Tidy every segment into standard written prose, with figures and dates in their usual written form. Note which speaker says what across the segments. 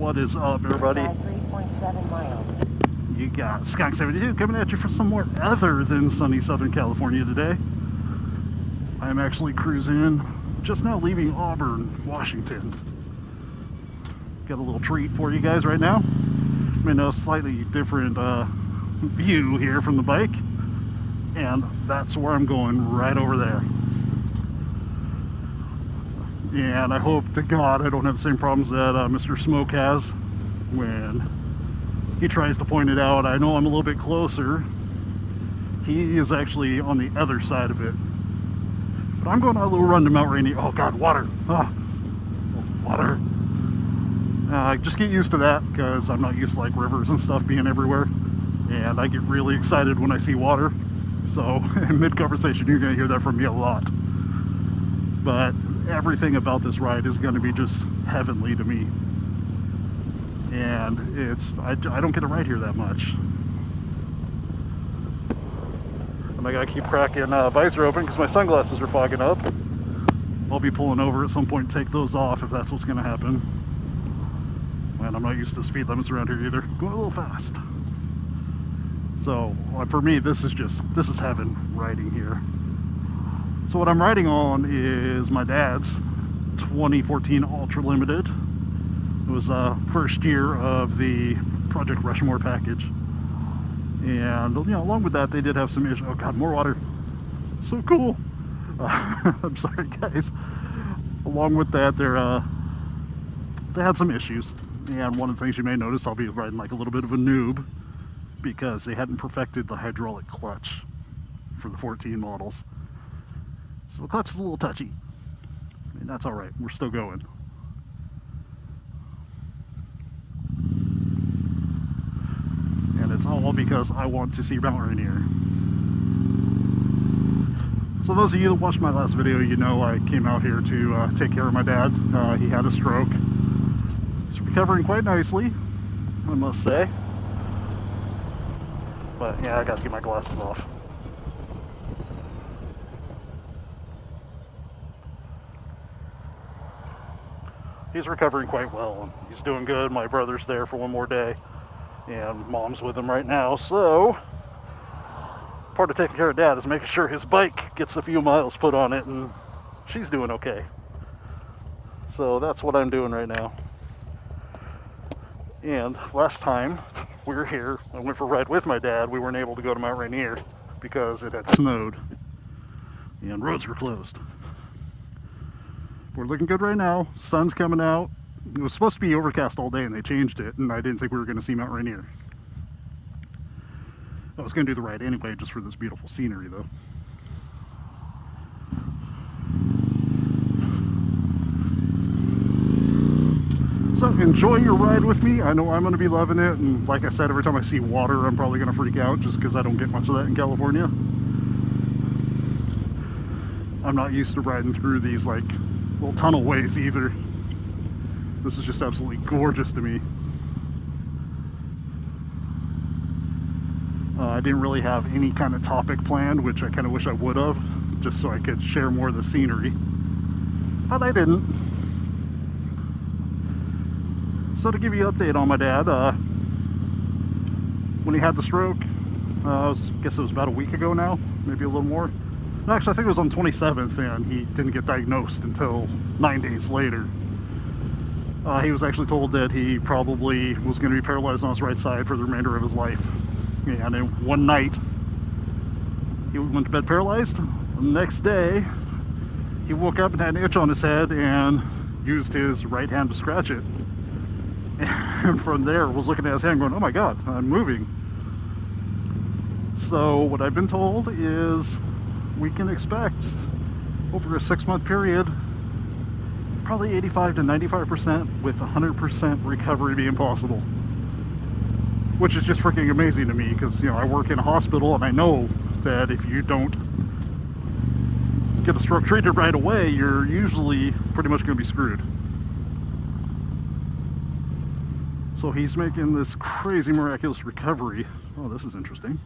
Speaker 1: What is up, everybody?
Speaker 2: 3.7 miles.
Speaker 1: You got Skunk72 coming at you from somewhere other than sunny Southern California today. I'm actually cruising in, just now leaving Auburn, Washington. Got a little treat for you guys right now. I mean, a slightly different view here from the bike, and that's where I'm going, right over there. And I hope to God I don't have the same problems that Mr. Smoke has when he tries to point it out. I know I'm a little bit closer. He is actually on the other side of it. But I'm going on a little run to Mount Rainier. Oh God, water. Ah, water. Just get used to that, because I'm not used to like rivers and stuff being everywhere. And I get really excited when I see water. So in mid-conversation, you're going to hear that from me a lot. But everything about this ride is going to be just heavenly to me. And it's, I don't get to ride here that much. And I gotta keep cracking visor open because my sunglasses are fogging up. I'll be pulling over at some point to take those off if that's what's going to happen. And I'm not used to speed limits around here either. Going a little fast. So for me, this is heaven riding here. So what I'm riding on is my dad's 2014 Ultra Limited. It was first year of the Project Rushmore package. And you know, along with that, they did have some issues. Oh God, more water. So cool. I'm sorry, guys. Along with that, they had some issues. And one of the things you may notice, I'll be riding like a little bit of a noob because they hadn't perfected the hydraulic clutch for the 14 models. So the clutch is a little touchy. I mean, that's all right. We're still going. And it's all because I want to see Mount Rainier. So those of you that watched my last video, you know I came out here to take care of my dad. He had a stroke. He's recovering quite nicely, I must say. But yeah, I got to get my glasses off. He's recovering quite well. He's doing good. My brother's there for one more day, and mom's with him right now. So part of taking care of dad is making sure his bike gets a few miles put on it, and she's doing okay. So that's what I'm doing right now. And last time we were here, I went for a ride with my dad. We weren't able to go to Mount Rainier because it had snowed and roads were closed. We're looking good right now. Sun's coming out. It was supposed to be overcast all day and they changed it, and I didn't think we were going to see Mount Rainier. I was going to do the ride anyway just for this beautiful scenery though. So enjoy your ride with me. I know I'm going to be loving it, and like I said, every time I see water I'm probably going to freak out just because I don't get much of that in California. I'm not used to riding through these like little tunnel ways either. This is just absolutely gorgeous to me. I didn't really have any kind of topic planned, which I kind of wish I would have, just so I could share more of the scenery. But I didn't. So to give you an update on my dad, when he had the stroke, I guess it was about a week ago now, maybe a little more. Actually, I think it was on the 27th, and he didn't get diagnosed until 9 days later. He was actually told that he probably was going to be paralyzed on his right side for the remainder of his life. And in one night, he went to bed paralyzed. The next day, he woke up and had an itch on his head and used his right hand to scratch it. And from there, was looking at his hand going, oh my God, I'm moving. So what I've been told is we can expect over a 6-month period probably 85 to 95% with 100% recovery being possible, which is just freaking amazing to me because, you know, I work in a hospital and I know that if you don't get a stroke treated right away, you're usually pretty much going to be screwed. So he's making this crazy miraculous recovery. Oh, this is interesting.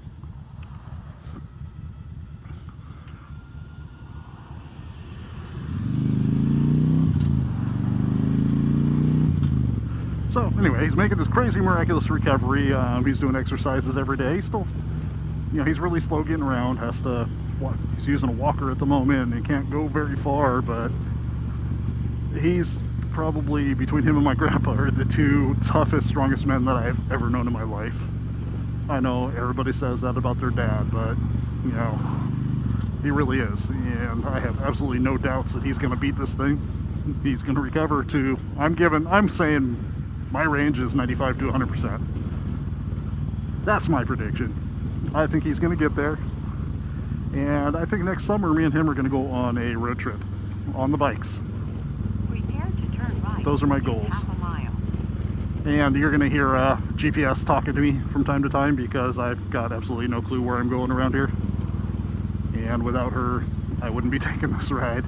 Speaker 1: So Anyway, he's making this crazy miraculous recovery. He's doing exercises every day. He's still, he's really slow getting around. Has to, he's using a walker at the moment and can't go very far, but he's probably, between him and my grandpa, are the two toughest, strongest men that I've ever known in my life. I know everybody says that about their dad, but, he really is. And I have absolutely no doubts that he's going to beat this thing. He's going to recover to, I'm saying my range is 95 to 100%. That's my prediction. I think he's going to get there. And I think next summer, me and him are going to go on a road trip on the bikes.
Speaker 2: Prepare to turn right.
Speaker 1: Those are my goals.
Speaker 2: Half a mile.
Speaker 1: And you're going to hear GPS talking to me from time to time because I've got absolutely no clue where I'm going around here. And without her, I wouldn't be taking this ride.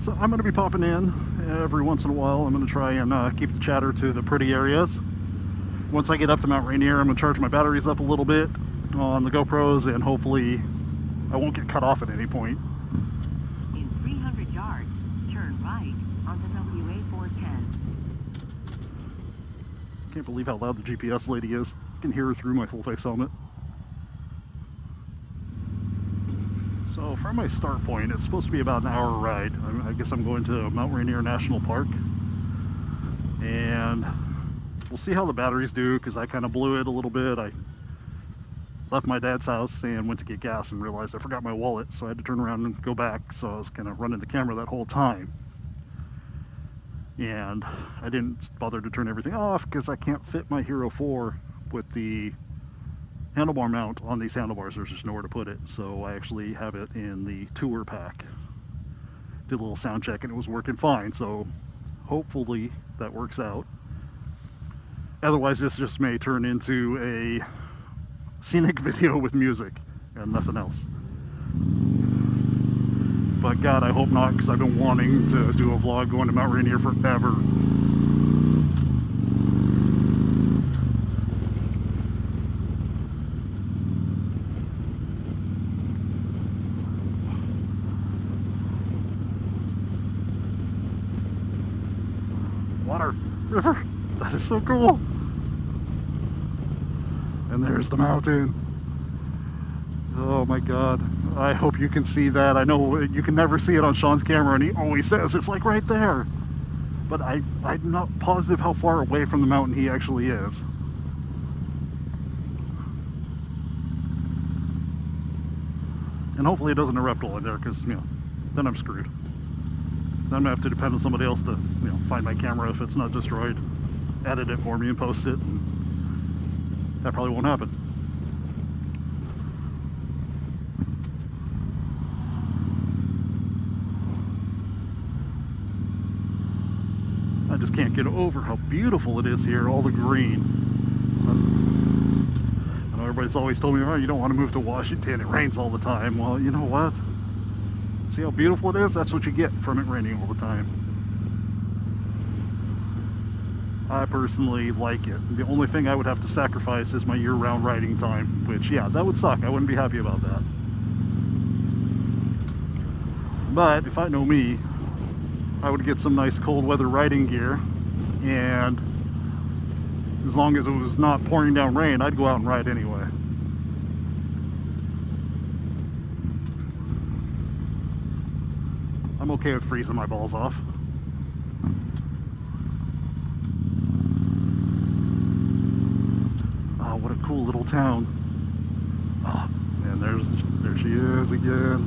Speaker 1: So I'm going to be popping in every once in a while. I'm going to try and keep the chatter to the pretty areas. Once I get up to Mount Rainier, I'm going to charge my batteries up a little bit on the GoPros, and hopefully I won't get cut off at any point.
Speaker 2: In 300 yards, turn right on the WA 410.
Speaker 1: Can't believe how loud the GPS lady is. I can hear her through my full-face helmet. So from my start point, it's supposed to be about an hour ride. I guess I'm going to Mount Rainier National Park. And we'll see how the batteries do, because I kind of blew it a little bit. I left my dad's house and went to get gas and realized I forgot my wallet, so I had to turn around and go back. So I was kind of running the camera that whole time. And I didn't bother to turn everything off because I can't fit my Hero 4 with the handlebar mount on these handlebars. There's just nowhere to put it, so I actually have it in the tour pack. Did a little sound check and it was working fine, so hopefully that works out. Otherwise this just may turn into a scenic video with music and nothing else. But God, I hope not, because I've been wanting to do a vlog going to Mount Rainier forever. Water, river, that is so cool. And there's the mountain. Oh my God, I hope you can see that. I know you can never see it on Sean's camera, and he always says it's like right there. But I'm not positive how far away from the mountain he actually is. And hopefully it doesn't erupt while I'm there, because, then I'm screwed. Then I'm going to have to depend on somebody else to, find my camera if it's not destroyed, edit it for me and post it, and that probably won't happen. I just can't get over how beautiful it is here, all the green. I know everybody's always told me, oh, you don't want to move to Washington, it rains all the time. Well, you know what? See how beautiful it is? That's what you get from it raining all the time. I personally like it. The only thing I would have to sacrifice is my year-round riding time, which, yeah, that would suck. I wouldn't be happy about that. But if I know me, I would get some nice cold weather riding gear, and as long as it was not pouring down rain, I'd go out and ride anyway. I'm okay with freezing my balls off. Oh, what a cool little town. Oh, and there she is again.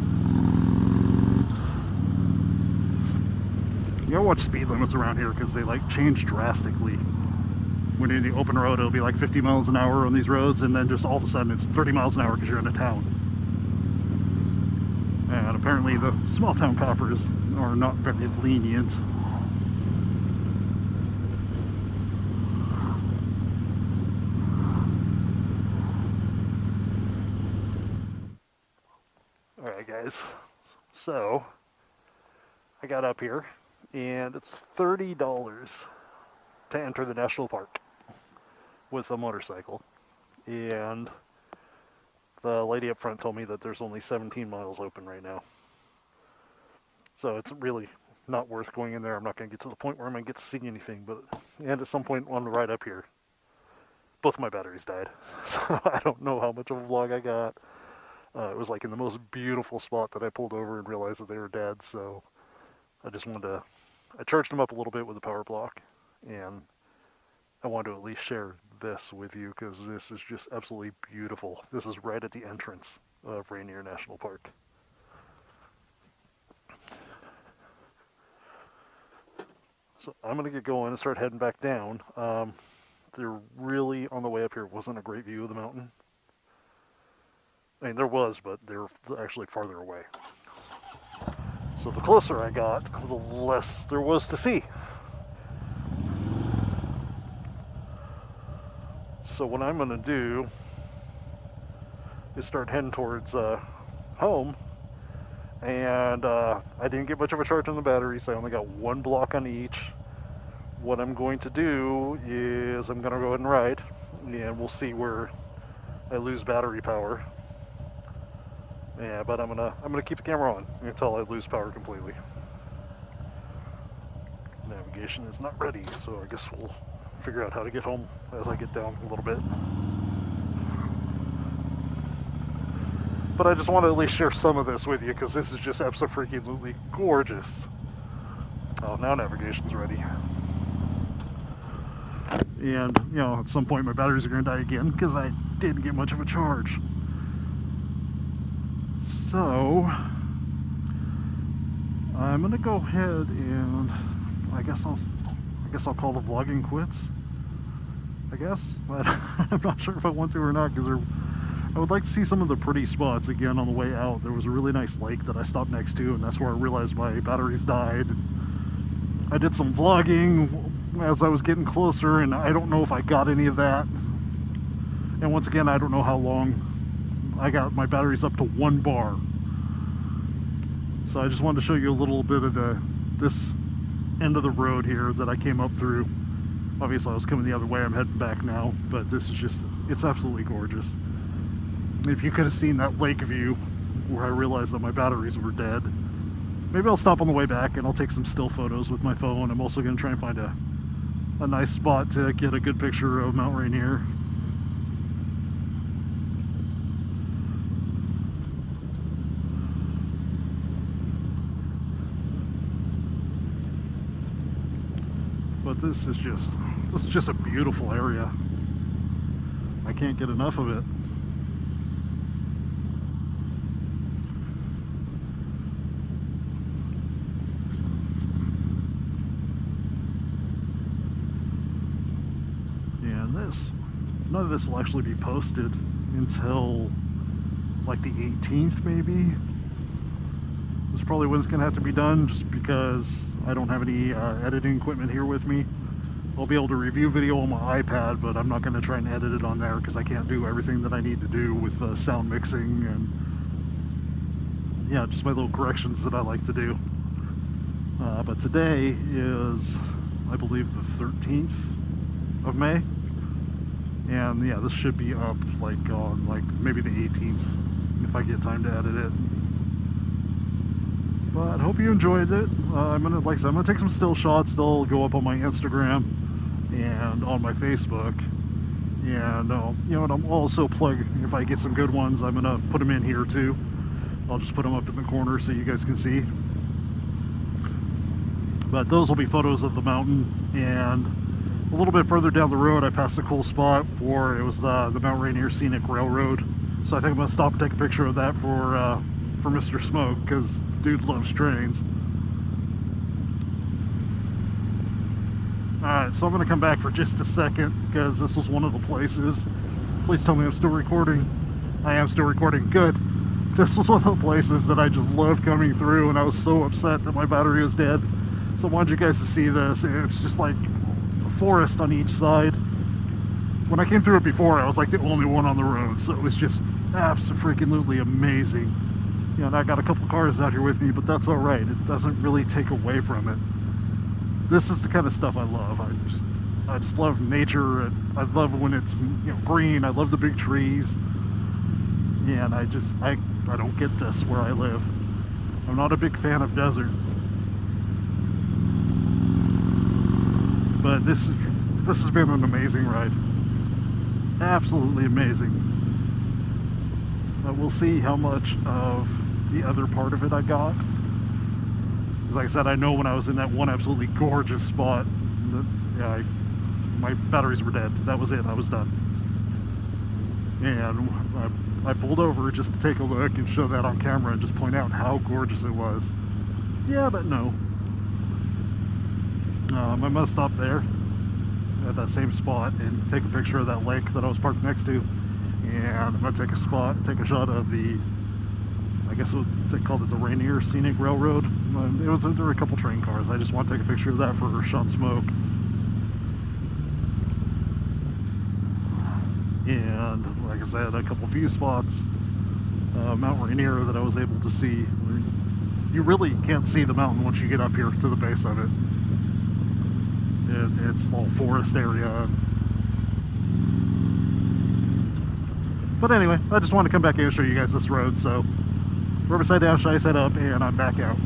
Speaker 1: You gotta watch speed limits around here because they change drastically. When you're in the open road, it'll be like 50 miles an hour on these roads, and then just all of a sudden it's 30 miles an hour because you're in a town. And apparently the small town coppers are not very lenient. Alright guys, so I got up here and it's $30 to enter the national park with a motorcycle, and the lady up front told me that there's only 17 miles open right now. So it's really not worth going in there. I'm not going to get to the point where I'm going to get to see anything. And at some point on the ride up here, both my batteries died. So I don't know how much of a vlog I got. It was like in the most beautiful spot that I pulled over and realized that they were dead. So I just wanted to, I charged them up a little bit with the power block, and I wanted to at least share this with you because this is just absolutely beautiful. This is right at the entrance of Ranier National Park. So I'm going to get going and start heading back down. There really, on the way up here, wasn't a great view of the mountain. I mean, there was, but they're actually farther away. So the closer I got, the less there was to see. So what I'm going to do is start heading towards home. And I didn't get much of a charge on the batteries. I only got one block on each. What I'm going to do is I'm going to go ahead and ride, and we'll see where I lose battery power. Yeah, but I'm gonna keep the camera on until I lose power completely. Navigation is not ready, so I guess we'll figure out how to get home as I get down a little bit. But I just want to at least share some of this with you because this is just absolutely gorgeous. Oh, now navigation's ready. And, you know, at some point my batteries are going to die again because I didn't get much of a charge. So, I'm going to go ahead and I guess I'll call the vlogging quits. I guess. But I'm not sure if I want to or not because I would like to see some of the pretty spots again on the way out. There was a really nice lake that I stopped next to, and that's where I realized my batteries died. I did some vlogging as I was getting closer, and I don't know if I got any of that. And once again, I don't know how long. I got my batteries up to 1 bar. So I just wanted to show you a little bit of this end of the road here that I came up through. Obviously I was coming the other way, I'm heading back now, but this is just, it's absolutely gorgeous. If you could have seen that lake view where I realized that my batteries were dead. Maybe I'll stop on the way back and I'll take some still photos with my phone. I'm also going to try and find a nice spot to get a good picture of Mount Rainier. But this is just a beautiful area. I can't get enough of it. None of this will actually be posted until like the 18th maybe. This is probably when it's gonna have to be done just because I don't have any editing equipment here with me. I'll be able to review video on my iPad, but I'm not gonna try and edit it on there because I can't do everything that I need to do with sound mixing and yeah, just my little corrections that I like to do. But today is, I believe, the 13th of May. And yeah, this should be up like on maybe the 18th if I get time to edit it. But I hope you enjoyed it. I'm gonna take some still shots. They'll go up on my Instagram and on my Facebook. And you know, and I'm also if I get some good ones, I'm gonna put them in here too. I'll just put them up in the corner so you guys can see. But those will be photos of the mountain. And a little bit further down the road, I passed a cool spot for, it was the Mount Rainier Scenic Railroad. So I think I'm going to stop and take a picture of that for Mr. Smoke, because the dude loves trains. Alright, so I'm going to come back for just a second, because this was one of the places. Please tell me I'm still recording. I am still recording. Good. This was one of the places that I just loved coming through, and I was so upset that my battery was dead. So I wanted you guys to see this. It's just like forest on each side. When I came through it before, I was like the only one on the road, so it was just absolutely amazing. You know, I got a couple cars out here with me, but that's all right. It doesn't really take away from it. This is the kind of stuff I love. I just love nature. I love when it's, you know, green. I love the big trees. Yeah, and I don't get this where I live. I'm not a big fan of desert. But this has been an amazing ride. Absolutely amazing. We'll see how much of the other part of it I got. Because like I said, I know when I was in that one absolutely gorgeous spot, that, my batteries were dead. That was it. I was done. And I pulled over just to take a look and show that on camera and just point out how gorgeous it was. Yeah, but no. I must stop there at that same spot and take a picture of that lake that I was parked next to. And I'm going to take a shot of the, I guess they called it the Ranier Scenic Railroad. There were a couple train cars. I just want to take a picture of that for shot smoke. And like I said, a couple view spots, Mount Ranier that I was able to see. You really can't see the mountain once you get up here to the base of it. It's all forest area. But anyway, I just want to come back here and show you guys this road. So Riverside Dash, I set up and I'm back out.